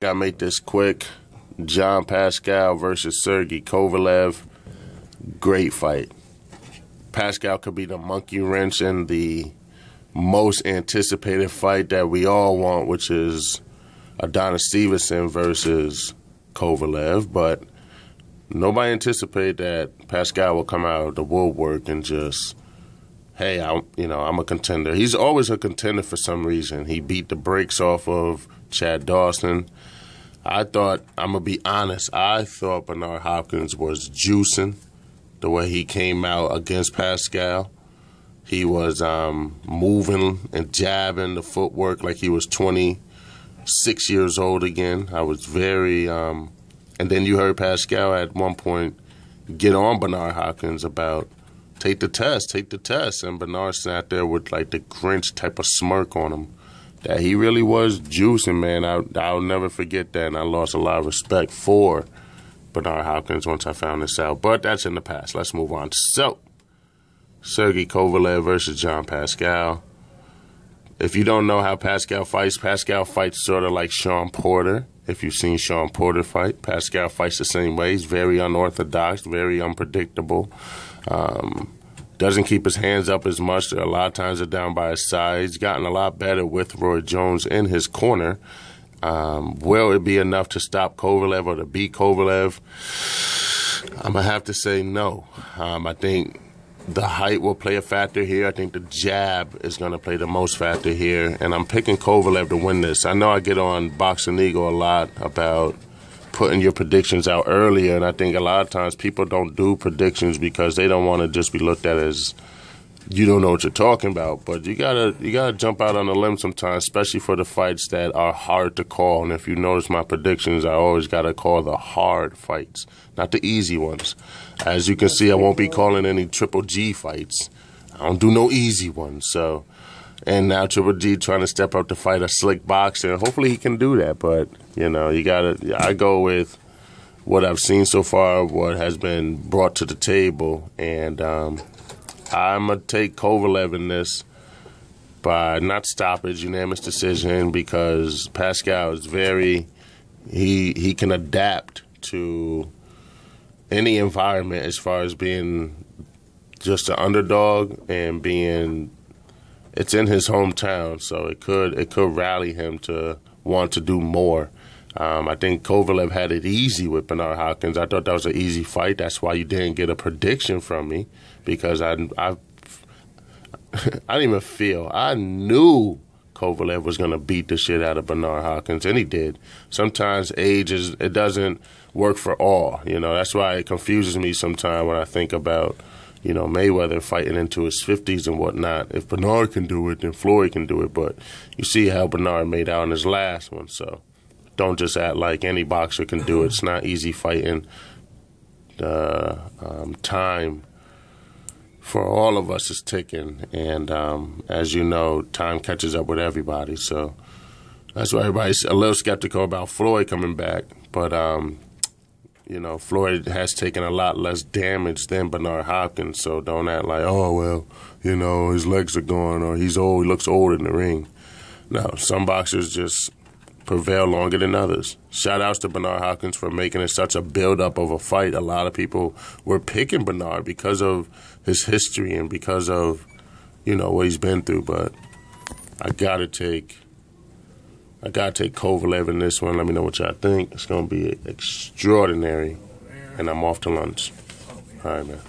Gotta make this quick. John Pascal versus Sergey Kovalev. Great fight. Pascal could be the monkey wrench in the most anticipated fight that we all want, which is Adonis Stevenson versus Kovalev. But nobody anticipated that Pascal will come out of the woodwork and just, hey, I'm a contender. He's always a contender for some reason. He beat the brakes off of Chad Dawson. I'm going to be honest, I thought Bernard Hopkins was juicing the way he came out against Pascal. He was moving and jabbing the footwork like he was 26 years old again. I was very and then you heard Pascal at one point get on Bernard Hopkins about take the test. And Bernard sat there with like the Grinch type of smirk on him. That he really was juicing, man. I'll never forget that, and I lost a lot of respect for Bernard Hopkins once I found this out. But that's in the past. Let's move on. So, Sergey Kovalev versus John Pascal. If you don't know how Pascal fights sort of like Sean Porter. If you've seen Sean Porter fight, Pascal fights the same way. He's very unorthodox, very unpredictable. Doesn't keep his hands up as much. A lot of times they're down by his side. He's gotten a lot better with Roy Jones in his corner. Will it be enough to stop Kovalev or to beat Kovalev? I'm going to have to say no. I think the height will play a factor here. I think the jab is going to play the most factor here. And I'm picking Kovalev to win this. I know I get on Boxing Eagle a lot about putting your predictions out earlier, and I think a lot of times people don't do predictions because they don't want to just be looked at as you don't know what you're talking about. But you gotta jump out on a limb sometimes, especially for the fights that are hard to call. And if you notice my predictions, I always gotta call the hard fights, not the easy ones. As you can see, I won't be calling any Triple G fights. I don't do no easy ones. So, and now Triple G trying to step up to fight a slick boxer. Hopefully he can do that, but I go with what I've seen so far, what has been brought to the table, and I'm going to take Kovalev in this by not stoppage, unanimous decision, because Pascal is he can adapt to any environment as far as being just an underdog and it's in his hometown, so it could rally him to want to do more. I think Kovalev had it easy with Bernard Hopkins. I thought that was an easy fight. That's why you didn't get a prediction from me, because I didn't even feel. I knew Kovalev was going to beat the shit out of Bernard Hopkins, and he did. Sometimes it doesn't work for all. That's why it confuses me sometimes when I think about Mayweather fighting into his 50s and whatnot. If Bernard can do it, then Floyd can do it. But you see how Bernard made out in his last one. So don't just act like any boxer can do it. It's not easy fighting. The time for all of us is ticking. And as you know, time catches up with everybody. So that's why everybody's a little skeptical about Floyd coming back. But Floyd has taken a lot less damage than Bernard Hopkins, so don't act like, his legs are gone or he's old, he looks old in the ring. No, some boxers just prevail longer than others. Shout-outs to Bernard Hopkins for making it such a build-up of a fight. A lot of people were picking Bernard because of his history and because of, what he's been through, but I gotta take Kovalev in this one. Let me know what y'all think. It's going to be extraordinary. And I'm off to lunch. All right, man.